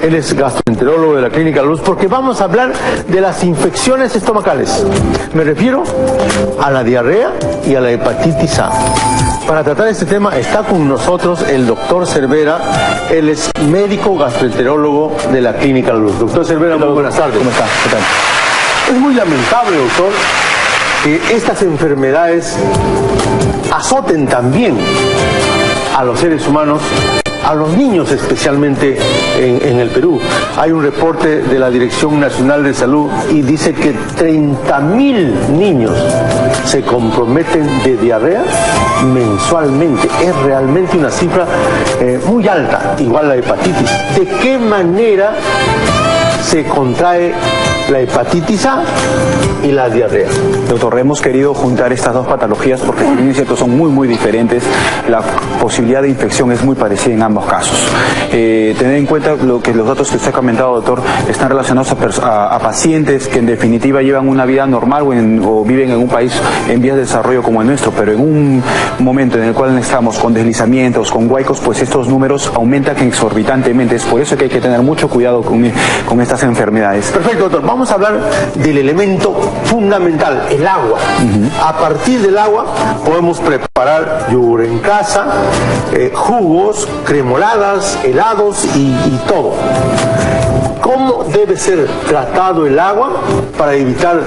Él es gastroenterólogo de la Clínica La Luz, porque vamos a hablar de las infecciones estomacales. Me refiero a la diarrea y a la hepatitis A. Para tratar este tema está con nosotros el doctor Cervera. Él es médico gastroenterólogo de la Clínica La Luz. Doctor Cervera, muy buenas tardes. ¿Cómo está? ¿Qué tal? Es muy lamentable, doctor, que estas enfermedades azoten también a los seres humanos, a los niños especialmente en el Perú. Hay un reporte de la Dirección Nacional de Salud y dice que 30.000 niños se comprometen de diarrea mensualmente. Es realmente una cifra muy alta, igual la hepatitis. ¿De qué manera se contrae la hepatitis A y la diarrea? Doctor, hemos querido juntar estas dos patologías porque, si bien es cierto, son muy diferentes. La posibilidad de infección es muy parecida en ambos casos. Tener en cuenta que los datos que usted ha comentado, doctor, están relacionados a pacientes que en definitiva llevan una vida normal o viven en un país en vías de desarrollo como el nuestro, pero en un momento en el cual estamos con deslizamientos, con huaicos, pues estos números aumentan exorbitantemente. Es por eso que hay que tener mucho cuidado con estas enfermedades. Perfecto, doctor. Vamos a hablar del elemento fundamental, el agua. A partir del agua podemos preparar yogur en casa, jugos, cremoladas, helados y todo. ¿Cómo debe ser tratado el agua para evitar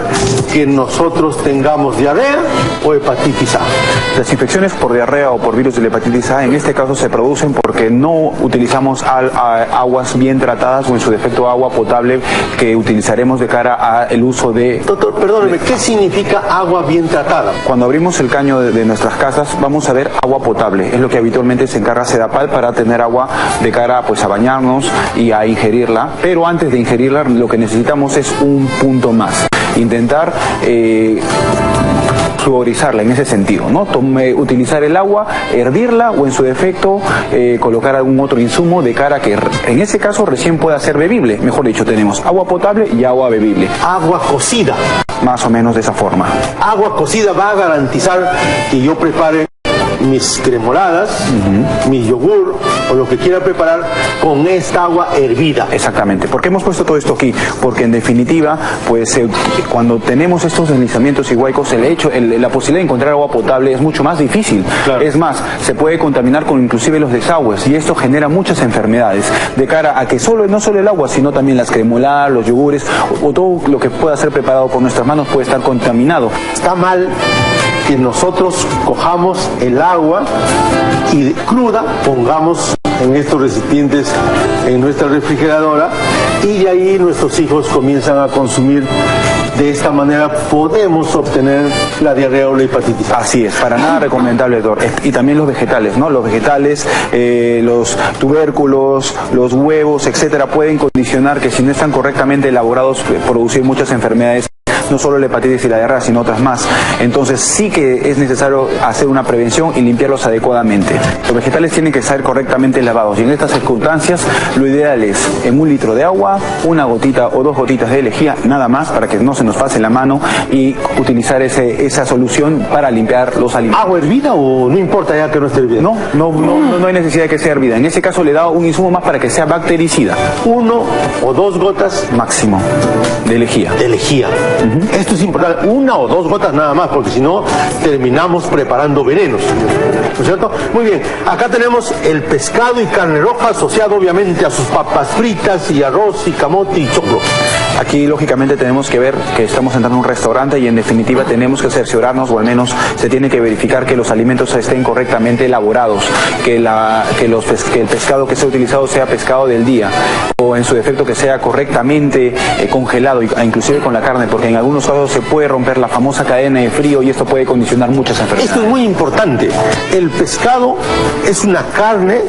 que nosotros tengamos diarrea o hepatitis A? Las infecciones por diarrea o por virus de la hepatitis A en este caso se producen porque no utilizamos aguas bien tratadas o en su defecto agua potable que utilizaremos de cara al uso de... Doctor, perdóneme, ¿qué significa agua bien tratada? Cuando abrimos el caño de nuestras casas vamos a ver agua potable. Es lo que habitualmente se encarga Sedapal para tener agua de cara pues a bañarnos y a ingerirla, pero antes de ingerirla lo que necesitamos es un punto más. Intentar fluorizarla en ese sentido, ¿no? Utilizar el agua, hervirla o en su defecto colocar algún otro insumo de cara a que en ese caso recién pueda ser bebible. Mejor dicho, tenemos agua potable y agua bebible. Agua cocida. Más o menos de esa forma. Agua cocida va a garantizar que yo prepare mis cremoladas, mi yogur o lo que quiera preparar con esta agua hervida. Exactamente. ¿Por qué hemos puesto todo esto aquí? Porque en definitiva, pues cuando tenemos estos deslizamientos y huaicos, la posibilidad de encontrar agua potable es mucho más difícil. Claro. Es más, se puede contaminar con inclusive los desagües y esto genera muchas enfermedades de cara a que no solo el agua, sino también las cremoladas, los yogures o todo lo que pueda ser preparado por nuestras manos puede estar contaminado. Está mal que nosotros cojamos el agua y cruda pongamos en estos recipientes en nuestra refrigeradora y de ahí nuestros hijos comienzan a consumir. De esta manera podemos obtener la diarrea o la hepatitis. Así es, para nada recomendable, doctor. Y también los vegetales, ¿no? Los vegetales, los tubérculos, los huevos, etcétera, pueden condicionar que si no están correctamente elaborados, producir muchas enfermedades. No solo la hepatitis y la diarrea, sino otras más. Entonces sí que es necesario hacer una prevención y limpiarlos adecuadamente. Los vegetales tienen que estar correctamente lavados y en estas circunstancias lo ideal es en 1 litro de agua, 1 gotita o 2 gotitas de lejía, nada más para que no se nos pase la mano y utilizar esa solución para limpiar los alimentos. ¿Agua hervida o no importa ya que no esté hervida? No hay necesidad de que sea hervida. En ese caso le da un insumo más para que sea bactericida. 1 o 2 gotas máximo de lejía. De lejía. Esto es importante, 1 o 2 gotas nada más, porque si no terminamos preparando venenos, ¿no es cierto? Muy bien, acá tenemos el pescado y carne roja asociado obviamente a sus papas fritas y arroz y camote y choclo. Aquí lógicamente tenemos que ver que estamos entrando a un restaurante y en definitiva tenemos que cerciorarnos o al menos se tiene que verificar que los alimentos estén correctamente elaborados, que el pescado que sea utilizado sea pescado del día o en su defecto que sea correctamente congelado, inclusive con la carne, porque en algunos casos se puede romper la famosa cadena de frío y esto puede condicionar muchas enfermedades. Esto es muy importante. El pescado es una carne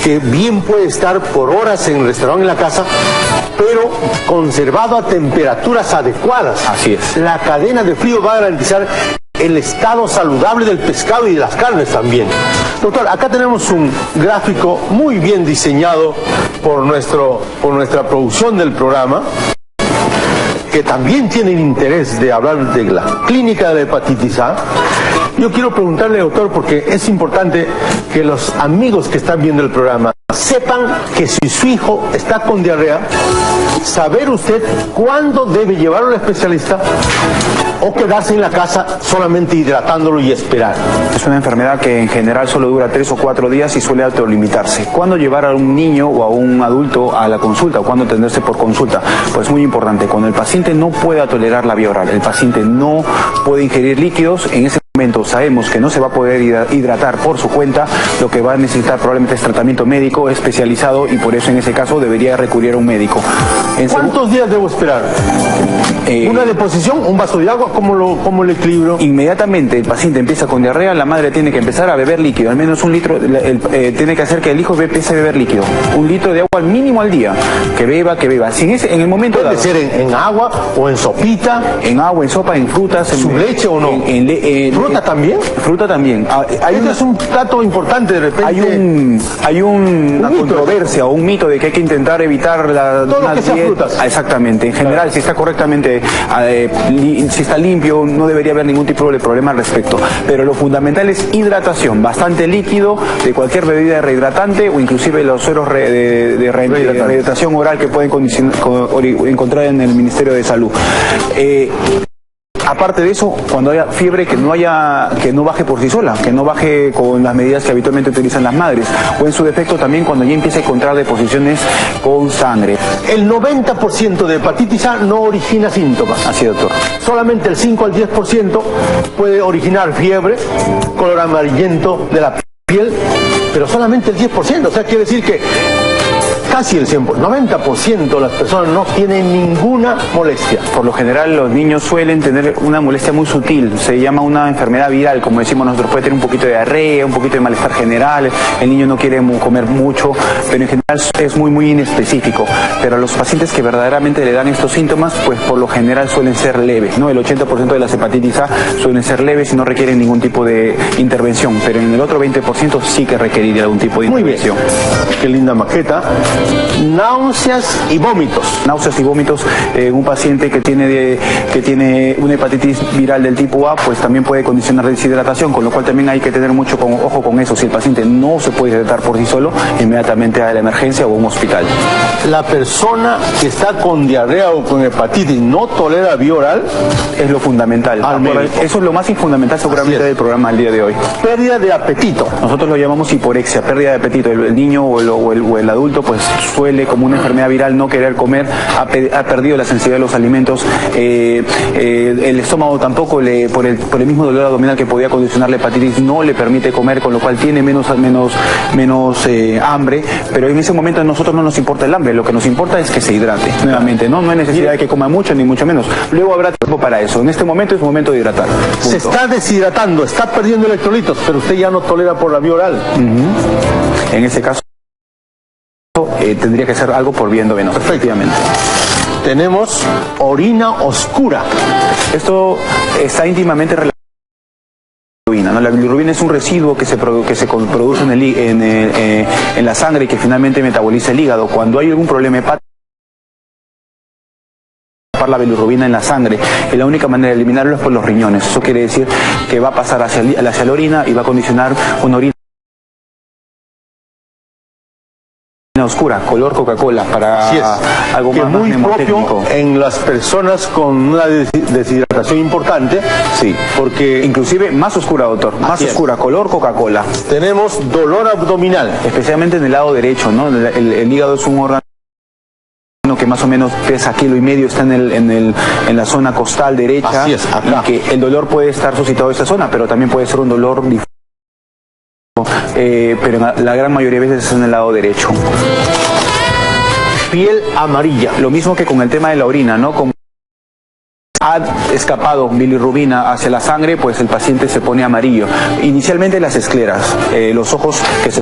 que bien puede estar por horas en el restaurante, en la casa, pero conservado a temperaturas adecuadas. Así es. La cadena de frío va a garantizar el estado saludable del pescado y de las carnes también. Doctor, acá tenemos un gráfico muy bien diseñado por nuestra producción del programa, que también tienen interés de hablar de la clínica de la hepatitis A, Yo quiero preguntarle, doctor, porque es importante que los amigos que están viendo el programa sepan que si su hijo está con diarrea, saber usted cuándo debe llevarlo al especialista o quedarse en la casa solamente hidratándolo y esperar. Es una enfermedad que en general solo dura 3 o 4 días y suele autolimitarse. ¿Cuándo llevar a un niño o a un adulto a la consulta o cuándo atenderse por consulta? Pues muy importante, cuando el paciente no pueda tolerar la vía oral, el paciente no puede ingerir líquidos, en ese momento sabemos que no se va a poder hidratar por su cuenta, lo que va a necesitar probablemente es tratamiento médico especializado y por eso en ese caso debería recurrir a un médico. ¿Cuántos días debo esperar? ¿Una deposición, un vaso de agua? ¿Cómo lo equilibro? Inmediatamente el paciente empieza con diarrea, la madre tiene que empezar a beber líquido, al menos 1 litro, tiene que hacer que el hijo empiece a beber líquido, 1 litro de agua al mínimo al día, que beba. Si en el momento ¿Puede ser en agua o en sopita? En agua, en sopa, en frutas. ¿Su leche o no? ¿Fruta también? Fruta también. Es un plato importante de repente. Hay una controversia o un mito de que hay que intentar evitar todo lo que sea frutas. Exactamente. En general, si está correctamente, si está limpio, no debería haber ningún tipo de problema al respecto. Pero lo fundamental es hidratación, bastante líquido de cualquier bebida rehidratante o inclusive los sueros de rehidratación oral que pueden encontrar en el Ministerio de Salud. Aparte de eso, cuando haya fiebre, que no baje por sí sola, que no baje con las medidas que habitualmente utilizan las madres, o en su defecto también cuando ya empiece a encontrar deposiciones con sangre. El 90% de hepatitis A no origina síntomas. Así, doctor. Solamente el 5 al 10% puede originar fiebre, color amarillento de la piel, pero solamente el 10%, o sea, quiere decir que casi el 90% de las personas no tienen ninguna molestia. Por lo general los niños suelen tener una molestia muy sutil, se llama una enfermedad viral, como decimos nosotros, puede tener un poquito de diarrea, un poquito de malestar general, el niño no quiere comer mucho, pero en general es muy inespecífico. Pero a los pacientes que verdaderamente le dan estos síntomas, pues por lo general suelen ser leves, ¿no? El 80% de las hepatitis A suelen ser leves y no requieren ningún tipo de intervención, pero en el otro 20% sí que requeriría algún tipo de intervención. Muy bien. Qué linda maqueta. Náuseas y vómitos. Náuseas y vómitos, un paciente que tiene una hepatitis viral del tipo A, pues también puede condicionar deshidratación, con lo cual también hay que tener mucho ojo con eso. Si el paciente no se puede hidratar por sí solo, inmediatamente a la emergencia o a un hospital. La persona que está con diarrea o con hepatitis no tolera vía oral, es lo fundamental. Eso es lo más fundamental seguramente del programa del día de hoy. Pérdida de apetito. Nosotros lo llamamos hiporexia, pérdida de apetito. El niño o el adulto pues suele, como una enfermedad viral, no querer comer, ha perdido la sensibilidad de los alimentos, el estómago tampoco, por el mismo dolor abdominal que podía condicionar la hepatitis, no le permite comer, con lo cual tiene menos hambre, pero en ese momento a nosotros no nos importa el hambre, lo que nos importa es que se hidrate, nuevamente, no hay necesidad de que coma mucho, ni mucho menos, luego habrá tiempo para eso, en este momento es momento de hidratar. Punto. Se está deshidratando, está perdiendo electrolitos, pero usted ya no tolera por la vía oral. En ese caso tendría que ser algo por vía endovenosa. Efectivamente. Tenemos orina oscura. Esto está íntimamente relacionado con la bilirrubina, ¿no? La bilirrubina es un residuo que se produce en la sangre y que finalmente metaboliza el hígado. Cuando hay algún problema hepático, la bilirrubina en la sangre, y la única manera de eliminarlo es por los riñones. Eso quiere decir que va a pasar hacia la orina y va a condicionar una orina oscura, color Coca-Cola, para algo que más muy mnemotécnico. Propio en las personas con una deshidratación importante. Sí, porque inclusive más oscura, doctor, más oscura, color Coca-Cola. Tenemos dolor abdominal, especialmente en el lado derecho, ¿no? El hígado es un órgano que más o menos pesa 1,5 kilos, está en la zona costal derecha. Así es, acá. Y que el dolor puede estar suscitado en esa zona, pero también puede ser un dolor difuso. Pero la gran mayoría de veces es en el lado derecho. Piel amarilla. Lo mismo que con el tema de la orina, ¿no? Como ha escapado bilirrubina hacia la sangre, pues el paciente se pone amarillo. Inicialmente las escleras, los ojos que se